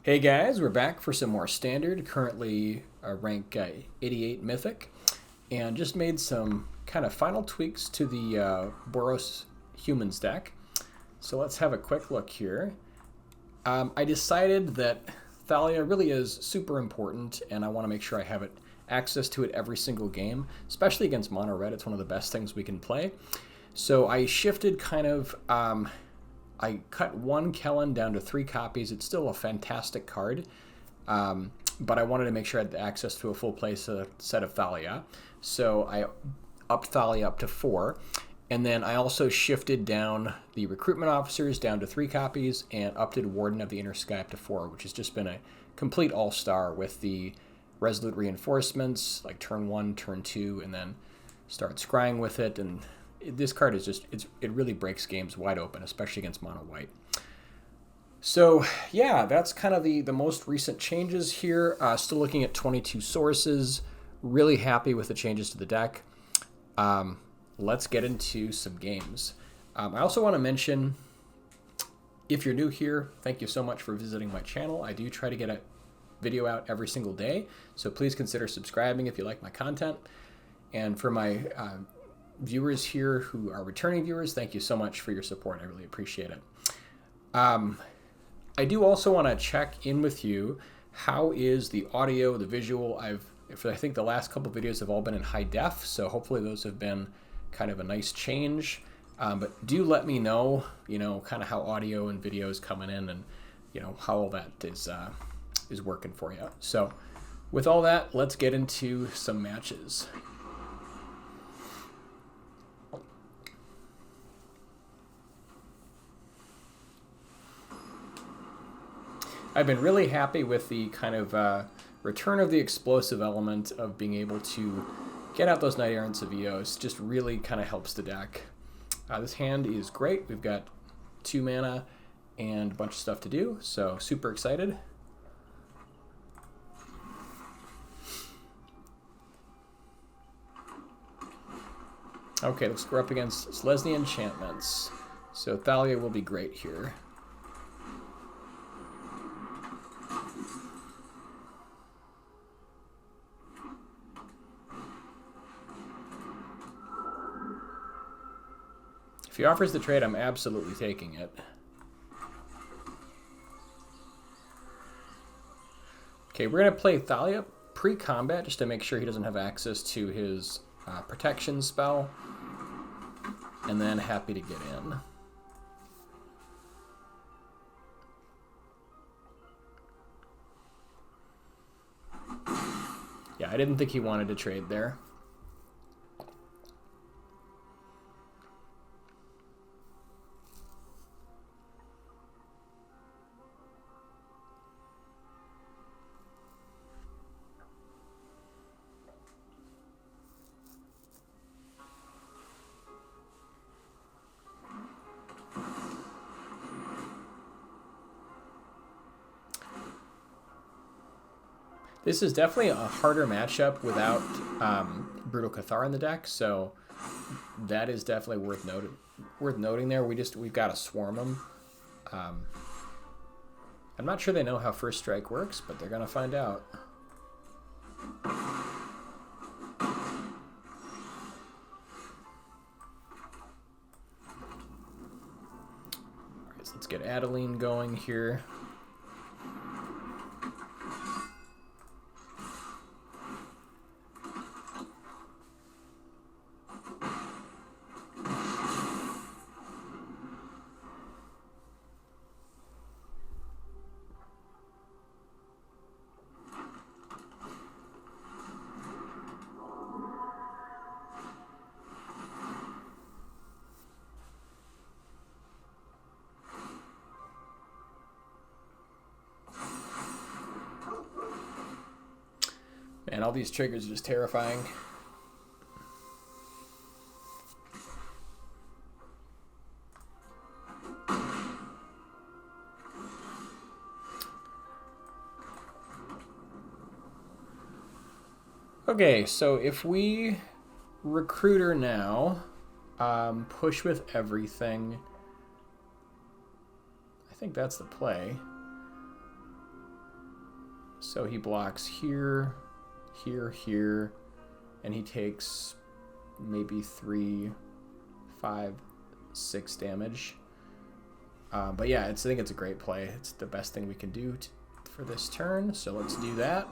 Hey guys, we're back for some more standard, currently rank 88 Mythic, and just made some kind of final tweaks to the Boros Humans deck. So let's have a quick look here. I decided that Thalia really is super important, and I want to make sure I have access to it every single game, especially against mono red. It's one of the best things we can play. So I shifted kind of... I cut one Kellen down to 3 copies. It's still a fantastic card, but I wanted to make sure I had access to a full play set of Thalia. So I upped Thalia up to 4. And then I also shifted down the recruitment officers down to 3 copies and updated Warden of the Inner Sky up to 4, which has just been a complete all-star with the Resolute Reinforcements, like turn 1, turn 2, and then start scrying with it. And this card is just, it really breaks games wide open, especially against mono white. So yeah, that's kind of the most recent changes here. Still looking at 22 sources. Really happy with the changes to the deck. Let's get into some games. I also want to mention, if you're new here, thank you so much for visiting my channel. I do try to get a video out every single day, so please consider subscribing if you like my content. And for my viewers here who are returning viewers, thank you so much for your support. I really appreciate it. I do also want to check in with you. How is the audio, the visual? I think the last couple videos have all been in high def, so hopefully those have been kind of a nice change. But do let me know, kind of how audio and video is coming in, and how all that is working for you. So with all that, let's get into some matches. I've been really happy with the kind of return of the explosive element of being able to get out those Knight Errants of Eos. Just really kind of helps the deck. This hand is great. We've got 2 mana and a bunch of stuff to do, so super excited. Okay, looks like we're up against Selesnya Enchantments, so Thalia will be great here. If he offers the trade, I'm absolutely taking it. Okay, we're going to play Thalia pre-combat just to make sure he doesn't have access to his protection spell. And then happy to get in. Yeah, I didn't think he wanted to trade there. This is definitely a harder matchup without Brutal Cathar in the deck, so that is definitely worth noting there. We've got to swarm them. I'm not sure they know how First Strike works, but they're gonna find out. All right, so let's get Adeline going here. Man, all these triggers are just terrifying. Okay, so if we recruit her now, push with everything, I think that's the play. So he blocks here, here, here, and he takes maybe 3, 5, 6 damage. But yeah, I think it's a great play. It's the best thing we can do for this turn, so let's do that.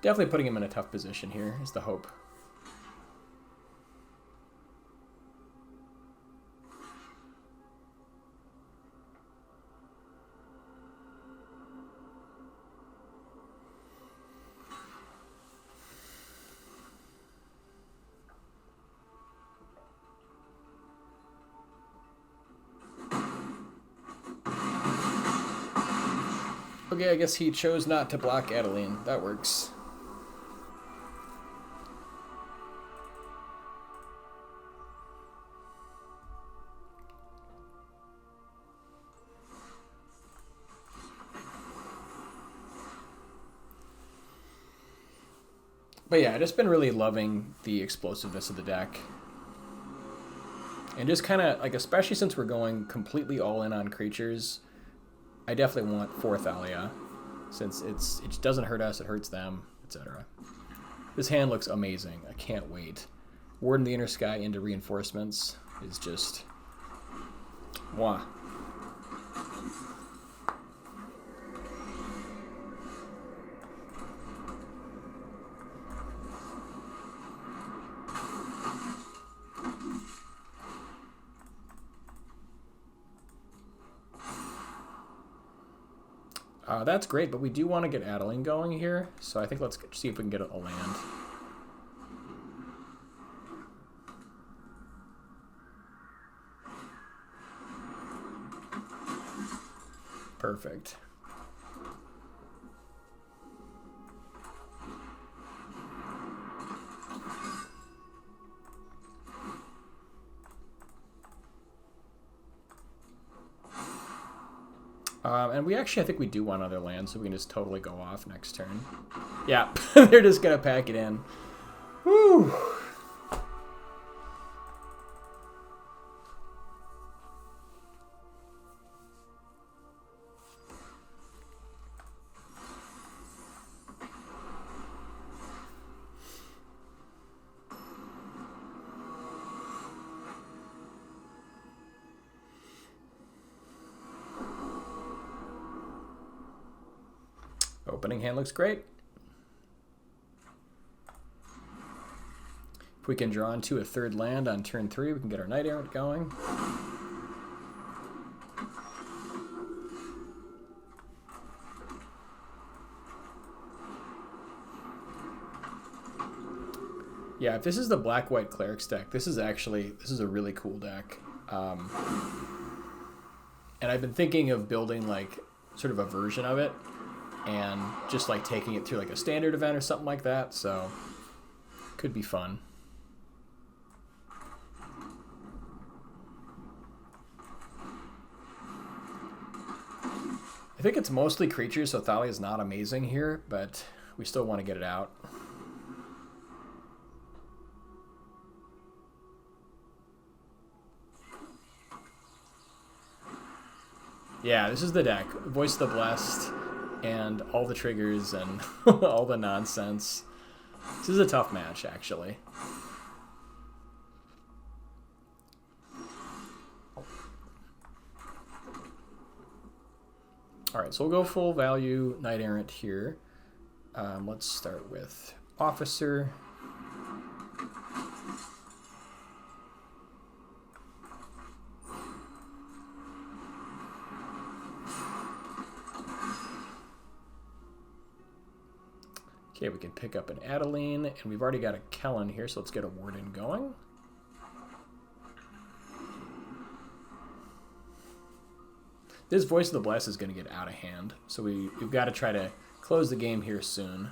Definitely putting him in a tough position here is the hope. Okay, I guess he chose not to block Adeline. That works. But yeah, I've just been really loving the explosiveness of the deck. And just kind of, like, especially since we're going completely all in on creatures, I definitely want 4th Thalia, since it doesn't hurt us, it hurts them, etc. This hand looks amazing. I can't wait. Warden the Inner Sky into reinforcements is just... Mwah. That's great, but we do want to get Adeline going here, so I think let's see if we can get a land. Perfect. And we actually, I think we do want other land, so we can just totally go off next turn. Yeah, they're just going to pack it in. Woo! Opening hand looks great. If we can draw into a 3rd land on turn 3, we can get our Knight Errant going. Yeah, if this is the black-white Clerics deck, this is a really cool deck. And I've been thinking of building like sort of a version of it, and just like taking it through like a standard event or something like that, so could be fun. I think it's mostly creatures, so Thalia is not amazing here, but we still want to get it out. Yeah, this is the deck. Voice of the Blessed, and all the triggers and all the nonsense. This is a tough match, actually. Alright, so we'll go full value Knight Errant here. Let's start with Officer. Okay, we can pick up an Adeline, and we've already got a Kellen here, so let's get a Warden going. This Voice of the Blessed is going to get out of hand, so we've got to try to close the game here soon.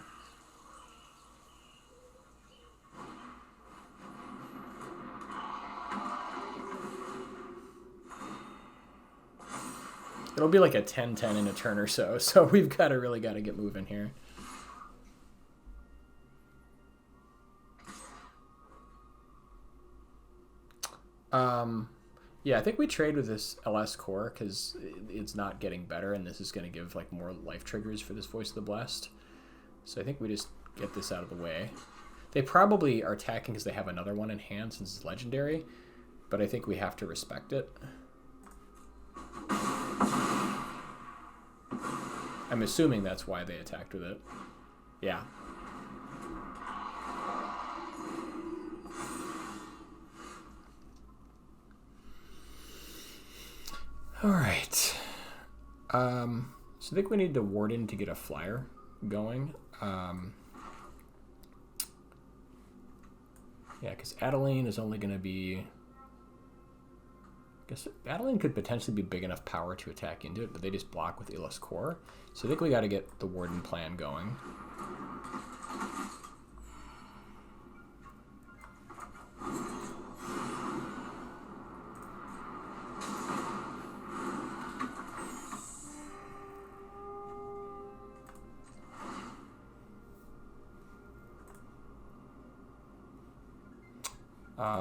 It'll be like a 10-10 in a turn or so, so we've really got to get moving here. Yeah, I think we trade with this LS core because it's not getting better, and this is going to give like more life triggers for this Voice of the Blessed. So I think we just get this out of the way. They probably are attacking because they have another one in hand since it's legendary, but I think we have to respect it. I'm assuming that's why they attacked with it. Yeah. All right. So I think we need to Warden to get a flyer going. Yeah, because Adeline is only going to be... I guess Adeline could potentially be big enough power to attack into it, but they just block with Illus Core. So I think we got to get the Warden plan going.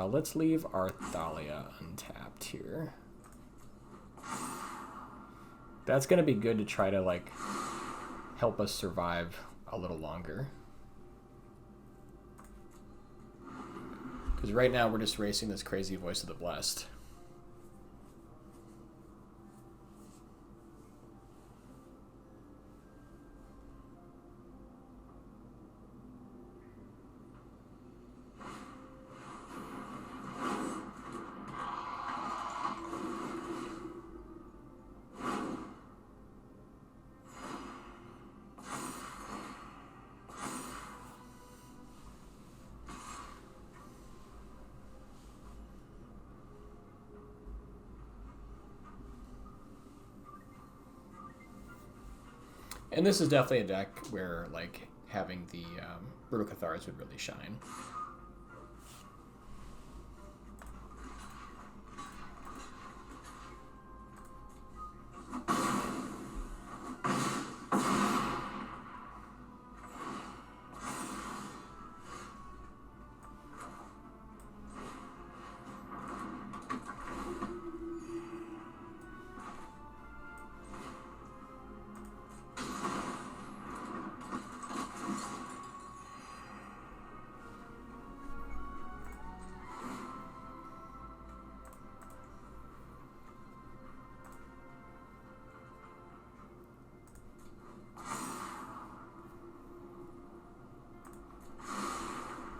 Let's leave our Thalia untapped here. That's going to be good to try to, like, help us survive a little longer. Because right now we're just racing this crazy Voice of the Blessed. And this is definitely a deck where, like, having the Brutal Cathars would really shine.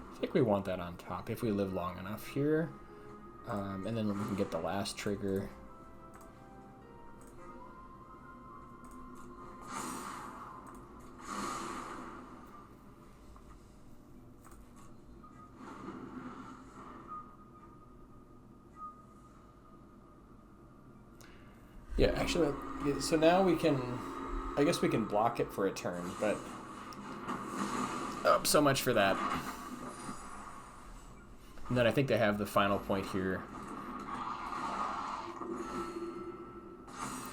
I think we want that on top if we live long enough here. And then we can get the last trigger. Yeah, actually, so now we can, I guess we can block it for a turn, but so much for that. And then I think they have the final point here.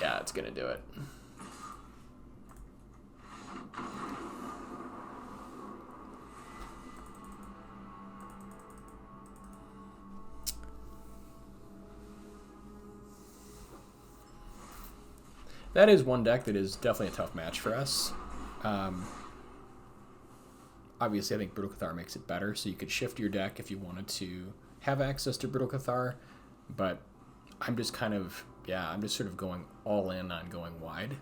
Yeah, it's going to do it. That is one deck that is definitely a tough match for us. Obviously, I think Brutal Cathar makes it better, so you could shift your deck if you wanted to have access to Brutal Cathar, but I'm just kind of, yeah, I'm just sort of going all in on going wide.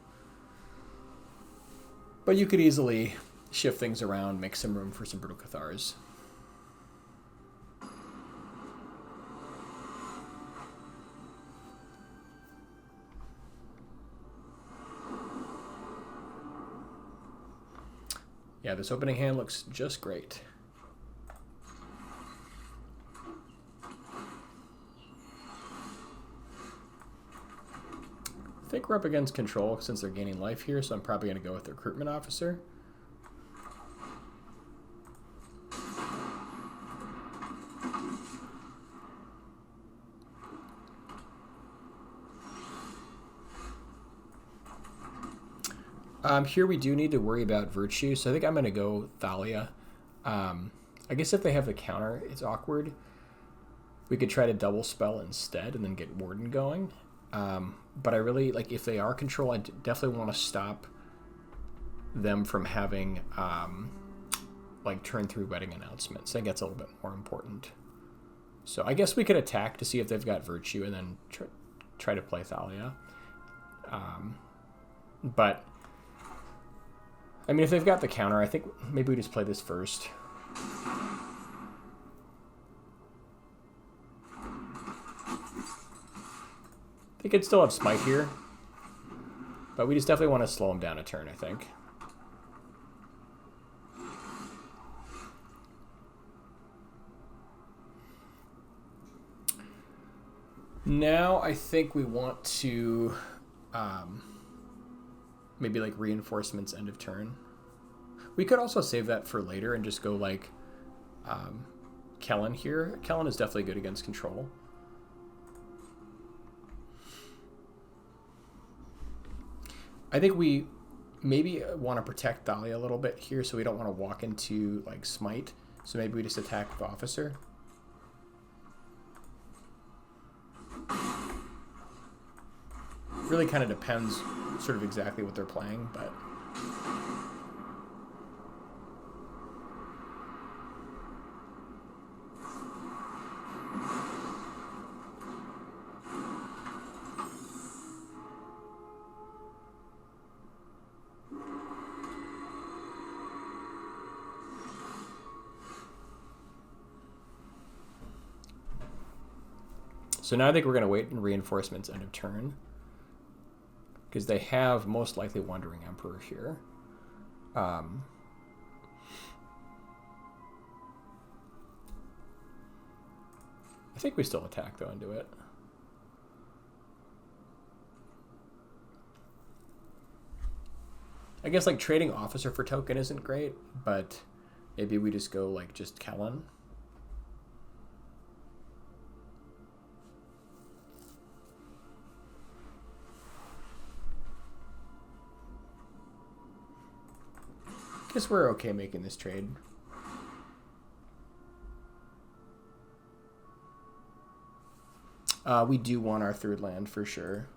But you could easily shift things around, make some room for some Brutal Cathars. Yeah, this opening hand looks just great. I think we're up against control since they're gaining life here, so I'm probably going to go with the recruitment officer. Here we do need to worry about Virtue, so I think I'm going to go Thalia. I guess if they have the counter, it's awkward. We could try to double spell instead and then get Warden going. But I really, like, if they are control, I definitely want to stop them from having, like, turn through wedding announcements. I think that's a little bit more important. So I guess we could attack to see if they've got Virtue and then try to play Thalia. But, I mean, if they've got the counter, I think maybe we just play this first. They could still have Smite here, but we just definitely want to slow them down a turn, I think. Now I think we want to maybe like reinforcements end of turn. We could also save that for later and just go like Kellen here. Kellen is definitely good against control. I think we maybe want to protect Thalia a little bit here, so we don't want to walk into like Smite. So maybe we just attack with Officer. Really kind of depends sort of exactly what they're playing, but so now I think we're going to wait in reinforcements end of turn, because they have most likely Wandering Emperor here. I think we still attack, though, and do it. I guess, like, trading Officer for token isn't great, but maybe we just go, like, just Kellen. Guess we're okay making this trade. We do want our third land for sure.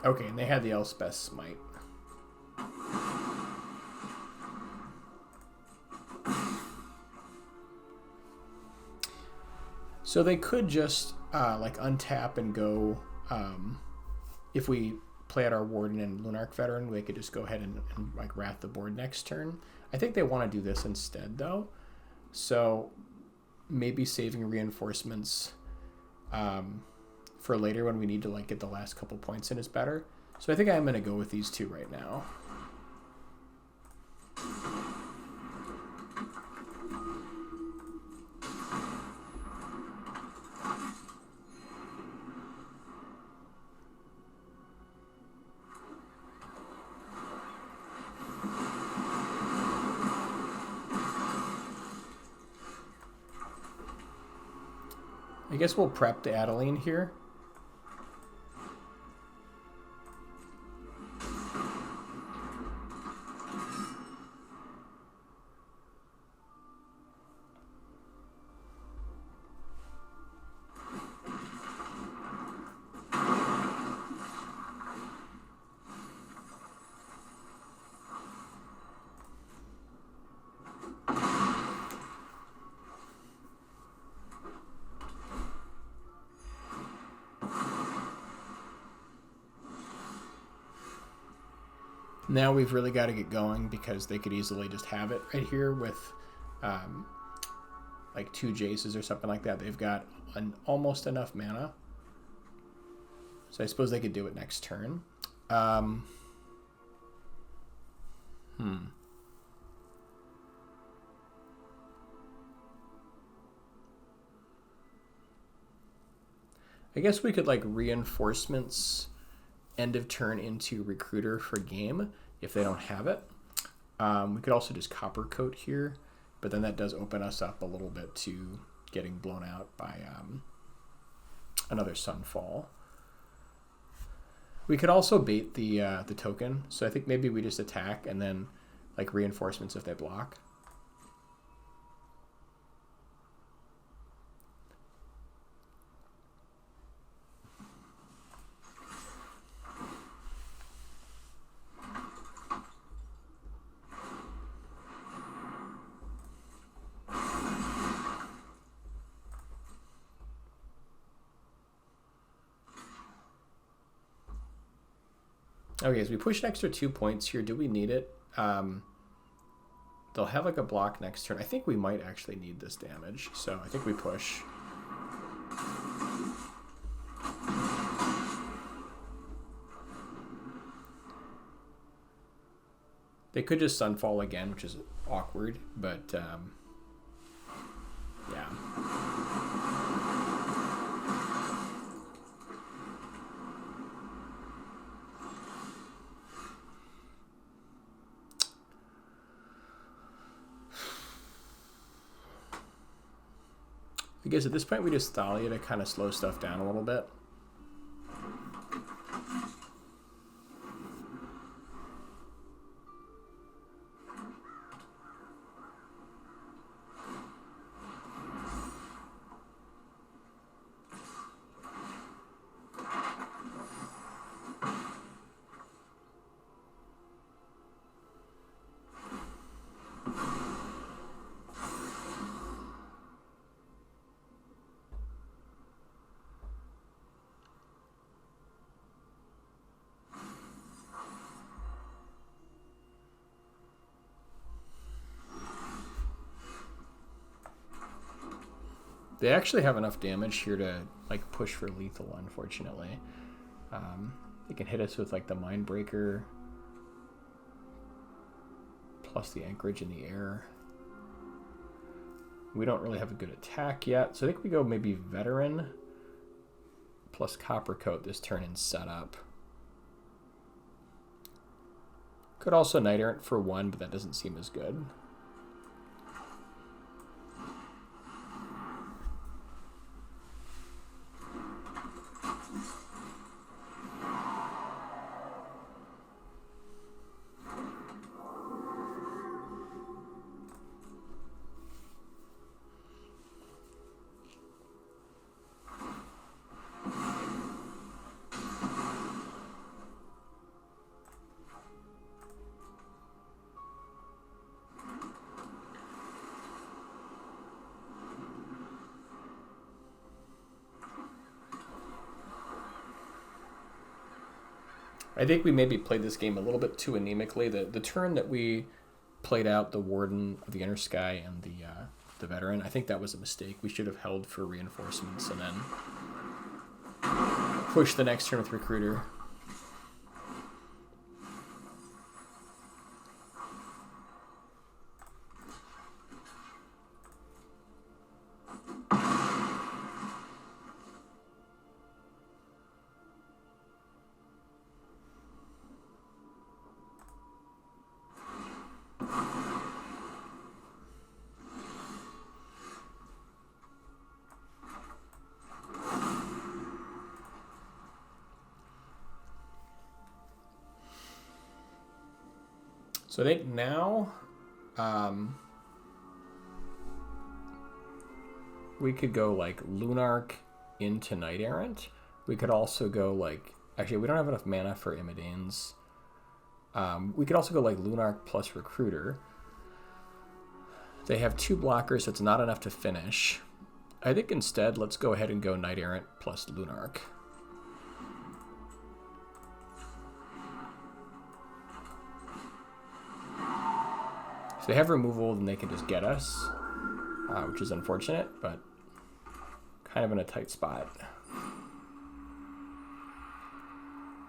Okay, and they had the Elspeth Smite. So they could just like untap and go, if we play out our Warden and Lunarch Veteran, they could just go ahead and like wrath the board next turn. I think they want to do this instead though. So maybe saving reinforcements for later when we need to like get the last couple points in is better. So I think I'm going to go with these two right now. I guess we'll prep the Adeline here. Now we've really got to get going because they could easily just have it right here with like 2 Jaces or something like that. They've got almost enough mana. So I suppose they could do it next turn. I guess we could like reinforcements end of turn into Recruiter for game, if they don't have it. We could also just copper coat here, but then that does open us up a little bit to getting blown out by another Sunfall. We could also bait the token, so I think maybe we just attack and then like reinforcements if they block. Okay, so we push an extra 2 points here. Do we need it? They'll have like a block next turn. I think we might actually need this damage, so I think we push. They could just Sunfall again, which is awkward, but yeah. I guess at this point we just Thalia to kind of slow stuff down a little bit. They actually have enough damage here to like push for lethal, unfortunately. They can hit us with like the Mindbreaker plus the Anchorage in the air. We don't really have a good attack yet, so I think we go maybe Veteran plus Copper Coat this turn and set up. Could also Knight Errant for 1, but that doesn't seem as good. I think we maybe played this game a little bit too anemically. The turn that we played out the Warden of the Inner Sky and the Veteran, I think that was a mistake. We should have held for reinforcements and then push the next turn with Recruiter. So I think now we could go like Lunarch into Knight Errant. We could also go like, actually we don't have enough mana for Imidanes. We could also go like Lunarch plus Recruiter. They have 2 blockers, so it's not enough to finish. I think instead let's go ahead and go Knight Errant plus Lunarch. If they have removal, then they can just get us, which is unfortunate, but kind of in a tight spot.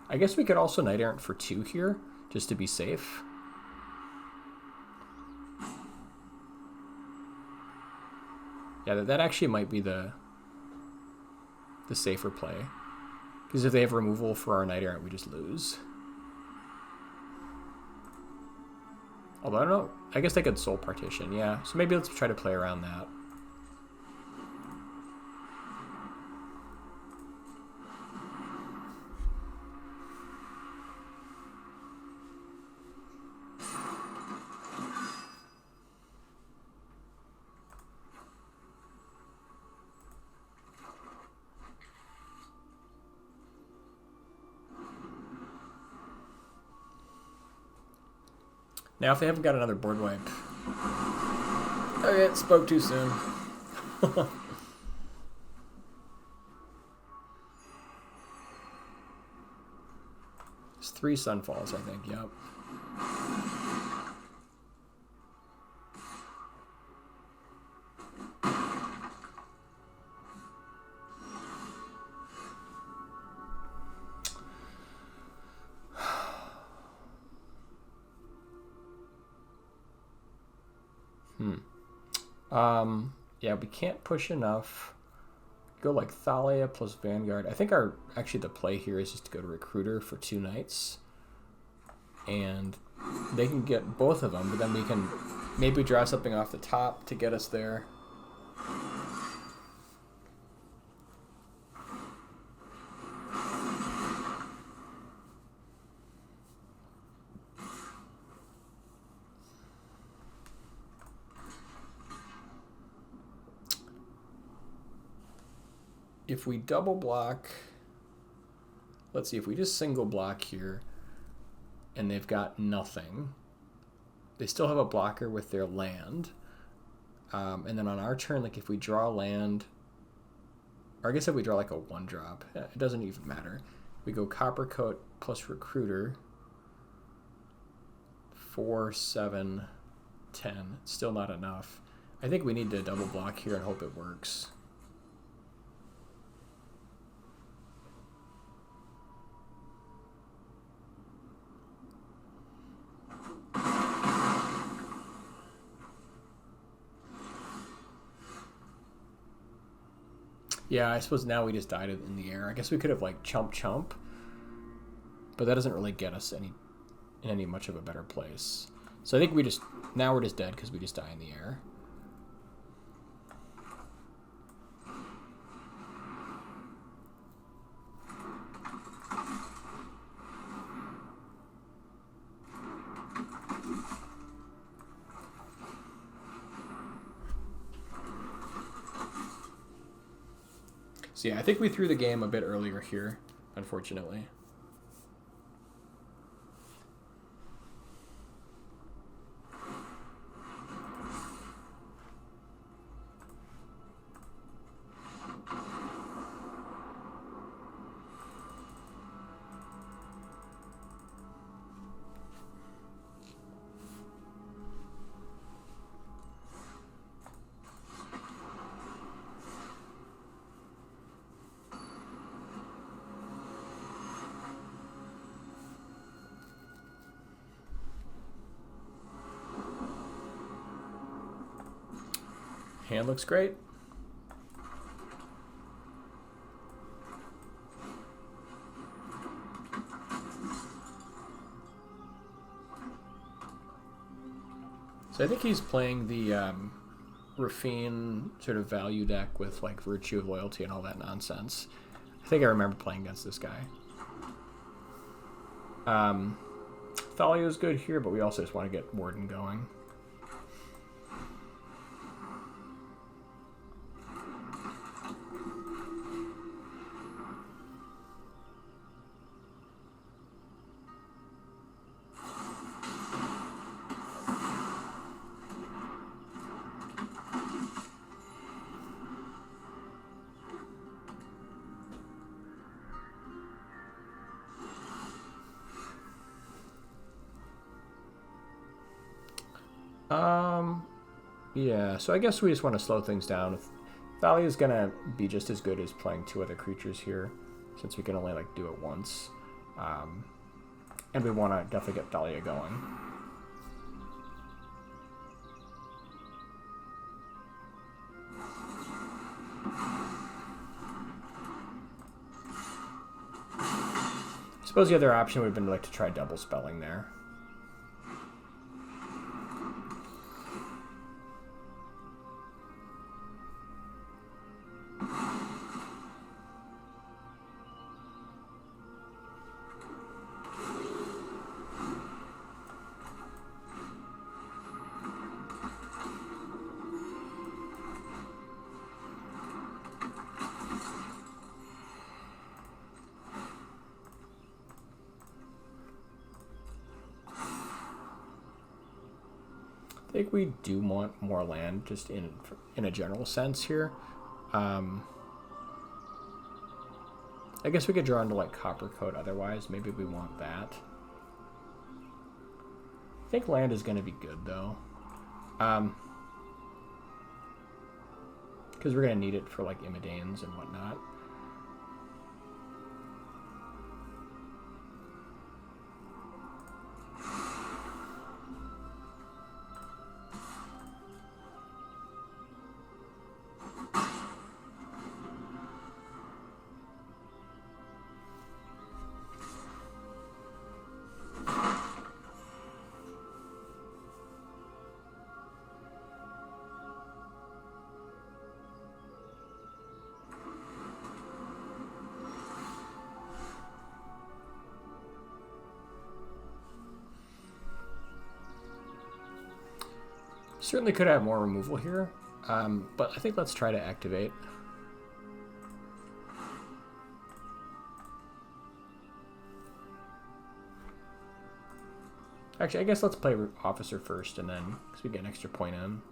I guess we could also Knight Errant for 2 here, just to be safe. Yeah, that actually might be the safer play. Because if they have removal for our Knight Errant, we just lose. Although I don't know. I guess they could soul partition, yeah. So maybe let's try to play around that. Now, if they haven't got another board wipe. Okay, spoke too soon. It's 3 Sunfalls, I think, yep. Yeah, we can't push enough. Go like Thalia plus Vanguard. I think actually the play here is just to go to Recruiter for 2 nights. And they can get both of them, but then we can maybe draw something off the top to get us there. If we double block, let's see, if we just single block here and they've got nothing, they still have a blocker with their land. And then on our turn, like if we draw land, or I guess if we draw like a 1-drop, it doesn't even matter. We go Coppercoat plus Recruiter, 4, 7, 10. It's still not enough. I think we need to double block here and hope it works. Yeah, I suppose now we just died in the air. I guess we could have like chump, but that doesn't really get us in any much of a better place. So I think now we're just dead because we just die in the air. So yeah, I think we threw the game a bit earlier here, unfortunately. Hand looks great. So I think he's playing the Rafine sort of value deck with like Virtue of Loyalty and all that nonsense. I think I remember playing against this guy. Thalia is good here, but we also just want to get Warden going. Yeah, so I guess we just want to slow things down. Thalia is going to be just as good as playing 2 other creatures here, since we can only like do it once. And we want to definitely get Thalia going. I suppose the other option would have been like to try double spelling there. I think we do want more land, just in a general sense here. I guess we could draw into like Copper Coat otherwise. Maybe we want that. I think land is going to be good though. Because we're going to need it for like Imidanes and whatnot. Certainly could have more removal here, but I think let's try to activate. Actually, I guess let's play Officer first, and then, because we get an extra point in.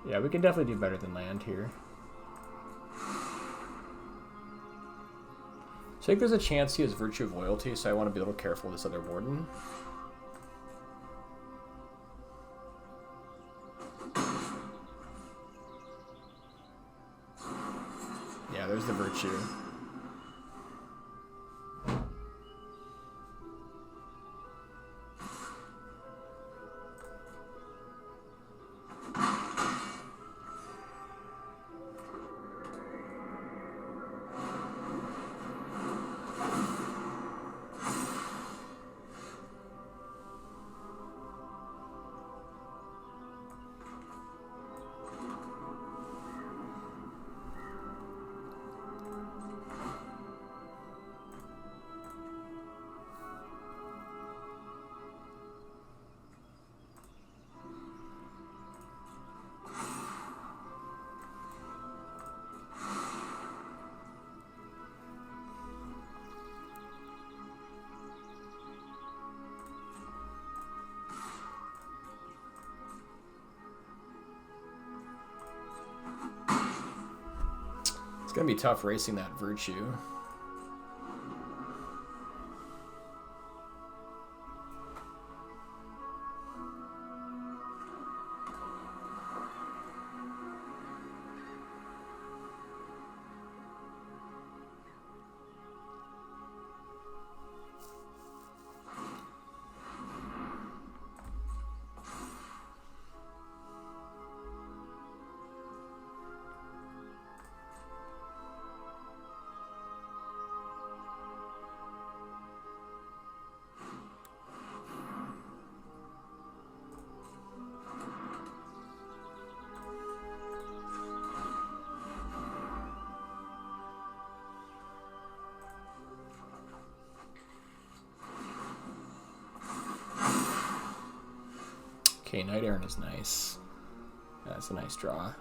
Yeah, we can definitely do better than land here. So I think there's a chance he has Virtue of Loyalty, so I want to be a little careful with this other Warden. Yeah, there's the Virtue. It's going to be tough racing that Virtue. Okay, Knight Errant is nice. That's a nice draw.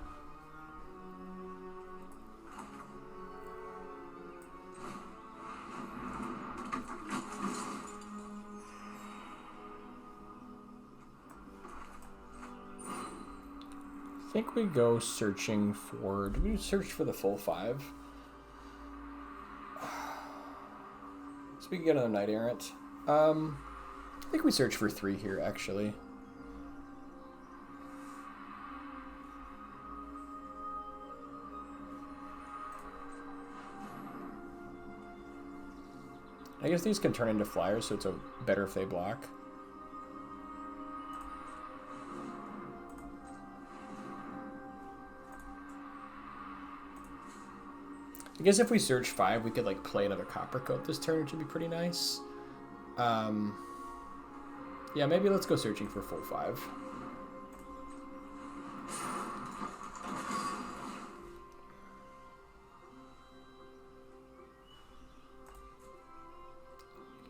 I think we go searching for... Do we search for the full 5? So we can get another Knight Errant. I think we search for 3 here, actually. I guess these can turn into flyers, so it's better if they block. I guess if we search 5, we could like play another Copper Coat this turn, which would be pretty nice. Yeah, maybe let's go searching for full 5.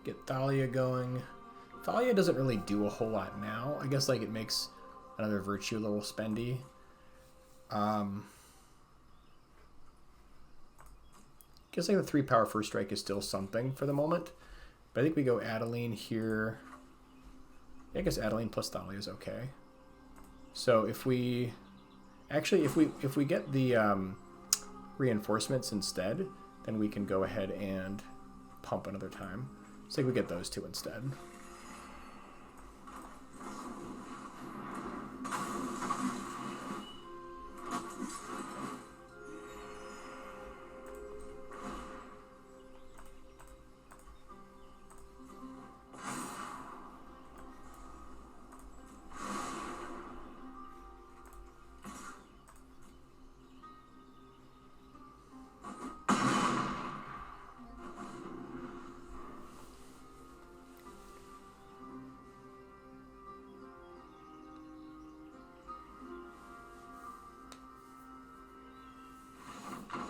Get Thalia going. Thalia doesn't really do a whole lot now. I guess like it makes another Virtue a little spendy. Guess like the 3 power first strike is still something for the moment. But I think we go Adeline here. Yeah, I guess Adeline plus Thalia is okay. So if we actually if we get the reinforcements instead, then we can go ahead and pump another time. So I think we get those 2 instead.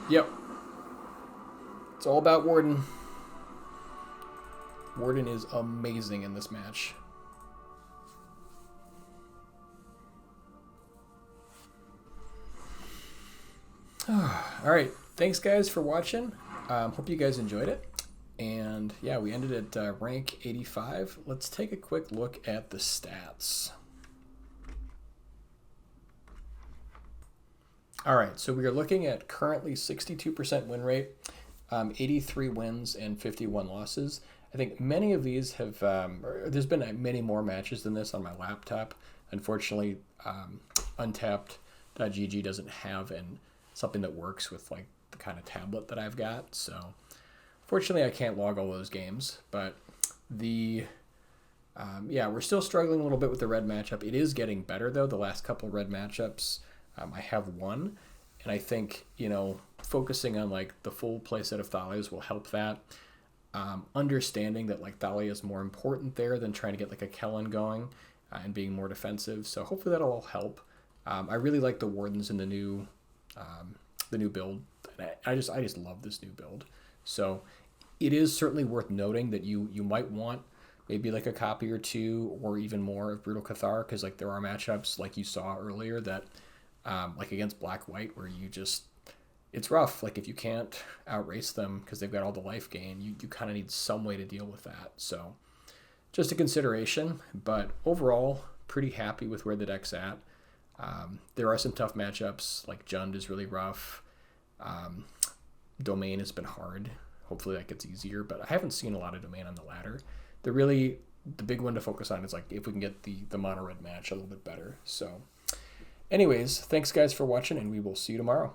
Yep. It's all about Warden. Warden is amazing in this match. Alright, thanks guys for watching. Hope you guys enjoyed it. And yeah, we ended at rank 85. Let's take a quick look at the stats. All right, so we are looking at currently 62% win rate, 83 wins and 51 losses. I think many of these have, there's been many more matches than this on my laptop. Unfortunately, Untapped.gg doesn't have something that works with like the kind of tablet that I've got. So fortunately, I can't log all those games. But yeah, we're still struggling a little bit with the red matchup. It is getting better though. The last couple of red matchups, I have won, and I think, you know, focusing on like the full play set of Thalias will help that. Understanding that like Thalia is more important there than trying to get like a Kellen going and being more defensive. So hopefully that'll all help. I really like the Wardens in the new build. And I just love this new build. So it is certainly worth noting that you might want maybe like a copy or 2 or even more of Brutal Cathar, because like there are matchups like you saw earlier that like against Black-White where it's rough. Like if you can't outrace them because they've got all the life gain, you kind of need some way to deal with that. So just a consideration, but overall pretty happy with where the deck's at. There are some tough matchups, like Jund is really rough. Domain has been hard. Hopefully that gets easier, but I haven't seen a lot of Domain on the ladder. The big one to focus on is like if we can get the mono red match a little bit better. So anyways, thanks guys for watching, and we will see you tomorrow.